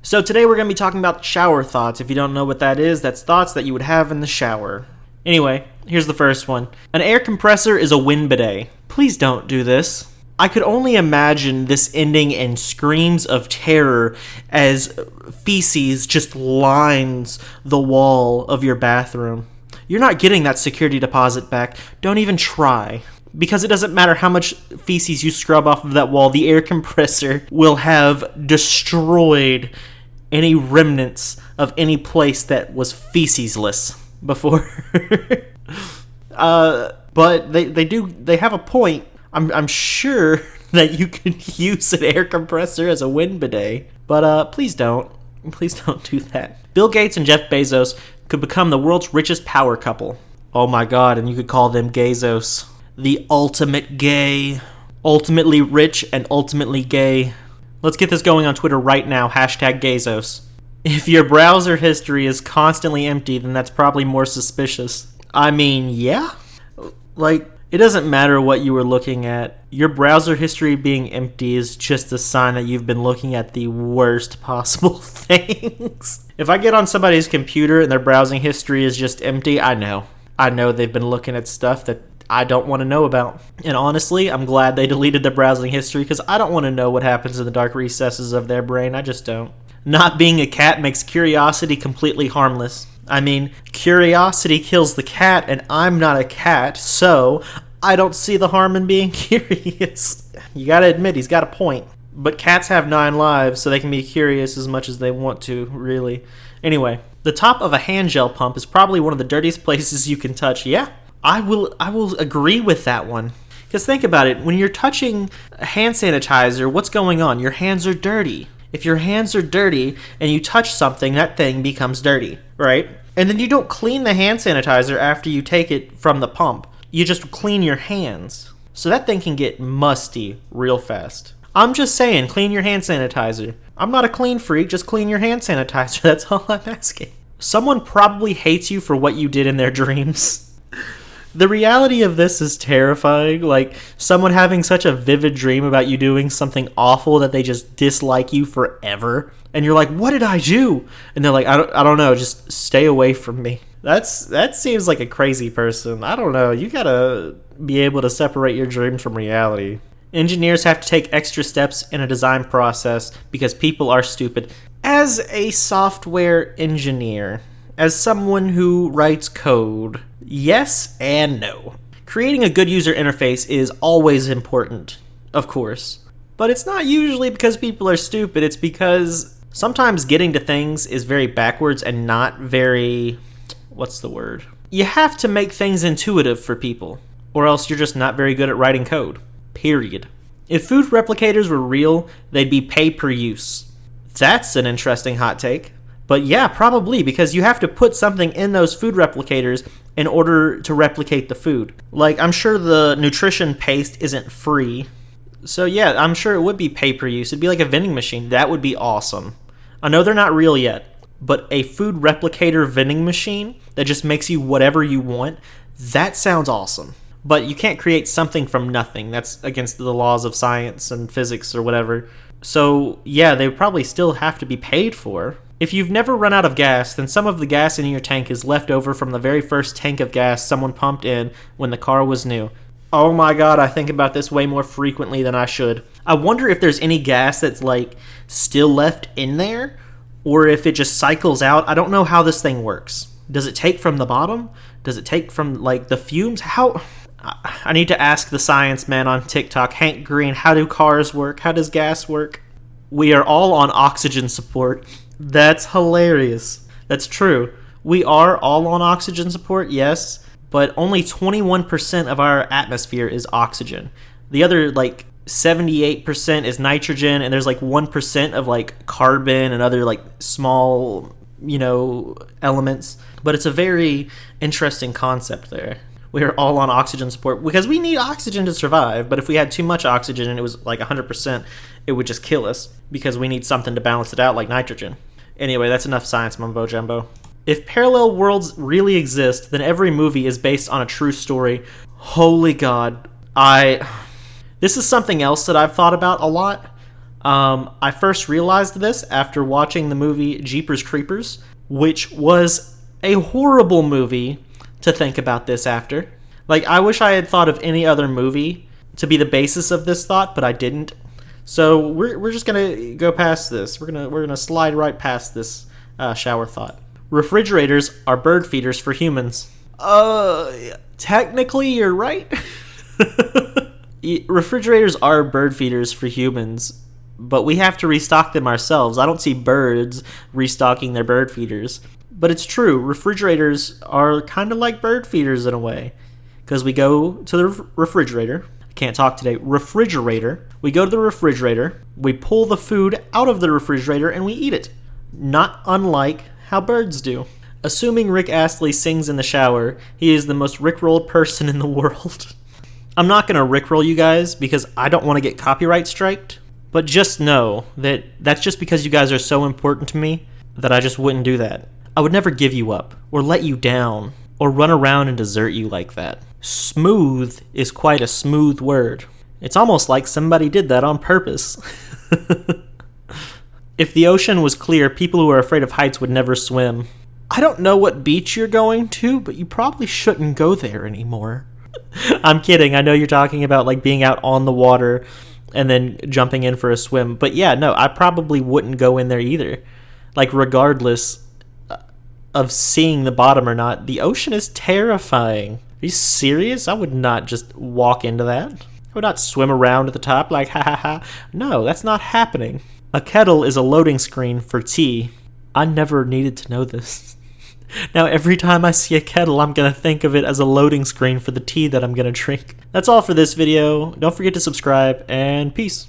So today we're going to be talking about shower thoughts. If you don't know what that is, that's thoughts that you would have in the shower. Anyway, here's the first one. An air compressor is a wind bidet. Please don't do this. I could only imagine this ending in screams of terror as feces just lines the wall of your bathroom. You're not getting that security deposit back. Don't even try. Because it doesn't matter how much feces you scrub off of that wall, the air compressor will have destroyed any remnants of any place that was fecesless before. But they have a point. I'm sure that you could use an air compressor as a wind bidet, but please don't do that. Bill Gates and Jeff Bezos could become the world's richest power couple. Oh my god, and you could call them Gazos. The ultimate gay. Ultimately rich and ultimately gay. Let's get this going on Twitter right now, #Gazos. If your browser history is constantly empty, then that's probably more suspicious. I mean, yeah? Like, it doesn't matter what you were looking at. Your browser history being empty is just a sign that you've been looking at the worst possible things. If I get on somebody's computer and their browsing history is just empty, I know they've been looking at stuff that I don't want to know about. And honestly, I'm glad they deleted the browsing history because I don't want to know what happens in the dark recesses of their brain. I just don't. Not being a cat makes curiosity completely harmless. I mean, curiosity kills the cat, and I'm not a cat, so I don't see the harm in being curious. You gotta admit, he's got a point. But cats have 9 lives, so they can be curious as much as they want to, really. Anyway, the top of a hand gel pump is probably one of the dirtiest places you can touch. Yeah, I will agree with that one. Because think about it, when you're touching hand sanitizer, what's going on? Your hands are dirty. If your hands are dirty and you touch something, that thing becomes dirty, right? And then you don't clean the hand sanitizer after you take it from the pump. You just clean your hands. So that thing can get musty real fast. I'm just saying, clean your hand sanitizer. I'm not a clean freak, just clean your hand sanitizer. That's all I'm asking. Someone probably hates you for what you did in their dreams. The reality of this is terrifying. Like, someone having such a vivid dream about you doing something awful that they just dislike you forever. And you're like, what did I do? And they're like, I don't know, just stay away from me. That seems like a crazy person. I don't know. You gotta be able to separate your dreams from reality. Engineers have to take extra steps in a design process because people are stupid. As a software engineer, as someone who writes code, yes and no. Creating a good user interface is always important, of course. But it's not usually because people are stupid. It's because sometimes getting to things is very backwards and not very... what's the word? You have to make things intuitive for people, or else you're just not very good at writing code. Period. If food replicators were real, they'd be pay per use. That's an interesting hot take. But yeah, probably, because you have to put something in those food replicators in order to replicate the food. Like, I'm sure the nutrition paste isn't free. So yeah, I'm sure it would be pay per use. It'd be like a vending machine. That would be awesome. I know they're not real yet, but a food replicator vending machine that just makes you whatever you want, that sounds awesome. But you can't create something from nothing. That's against the laws of science and physics or whatever. So yeah, they would probably still have to be paid for. If you've never run out of gas, then some of the gas in your tank is left over from the very first tank of gas someone pumped in when the car was new. Oh my god, I think about this way more frequently than I should. I wonder if there's any gas that's like still left in there, or if it just cycles out. I don't know how this thing works. Does it take from the bottom? Does it take from like the fumes? How? I need to ask the science man on TikTok, Hank Green, how do cars work? How does gas work? We are all on oxygen support. That's hilarious. That's true. We are all on oxygen support, yes, but only 21% of our atmosphere is oxygen. The other, 78% is nitrogen, and there's, 1% of, carbon and other, small, elements. But it's a very interesting concept there. We are all on oxygen support because we need oxygen to survive, but if we had too much oxygen and it was, 100%, it would just kill us because we need something to balance it out like nitrogen. Anyway, that's enough science mumbo jumbo. If parallel worlds really exist, then every movie is based on a true story. Holy God. This is something else that I've thought about a lot. I first realized this after watching the movie Jeepers Creepers, which was a horrible movie to think about this after. Like, I wish I had thought of any other movie to be the basis of this thought, but I didn't. So we're just gonna go past this. We're gonna slide right past this shower thought. Refrigerators are bird feeders for humans. Technically you're right. Refrigerators are bird feeders for humans, but we have to restock them ourselves. I don't see birds restocking their bird feeders. But it's true, refrigerators are kind of like bird feeders in a way. Because we go to the refrigerator. I can't talk today. Refrigerator. We go to the refrigerator, we pull the food out of the refrigerator, and we eat it. Not unlike how birds do. Assuming Rick Astley sings in the shower, he is the most rickrolled person in the world. I'm not going to rickroll you guys because I don't want to get copyright striked, but just know that that's just because you guys are so important to me that I just wouldn't do that. I would never give you up, or let you down, or run around and desert you like that. Smooth is quite a smooth word. It's almost like somebody did that on purpose. If the ocean was clear, people who are afraid of heights would never swim. I don't know what beach you're going to, but you probably shouldn't go there anymore. I'm kidding. I know you're talking about like being out on the water and then jumping in for a swim. But yeah, no, I probably wouldn't go in there either. Like, regardless of seeing the bottom or not, the ocean is terrifying. Are you serious? I would not just walk into that. I would not swim around at the top like ha ha ha. No, that's not happening. A kettle is a loading screen for tea. I never needed to know this. Now every time I see a kettle, I'm going to think of it as a loading screen for the tea that I'm going to drink. That's all for this video. Don't forget to subscribe, and peace.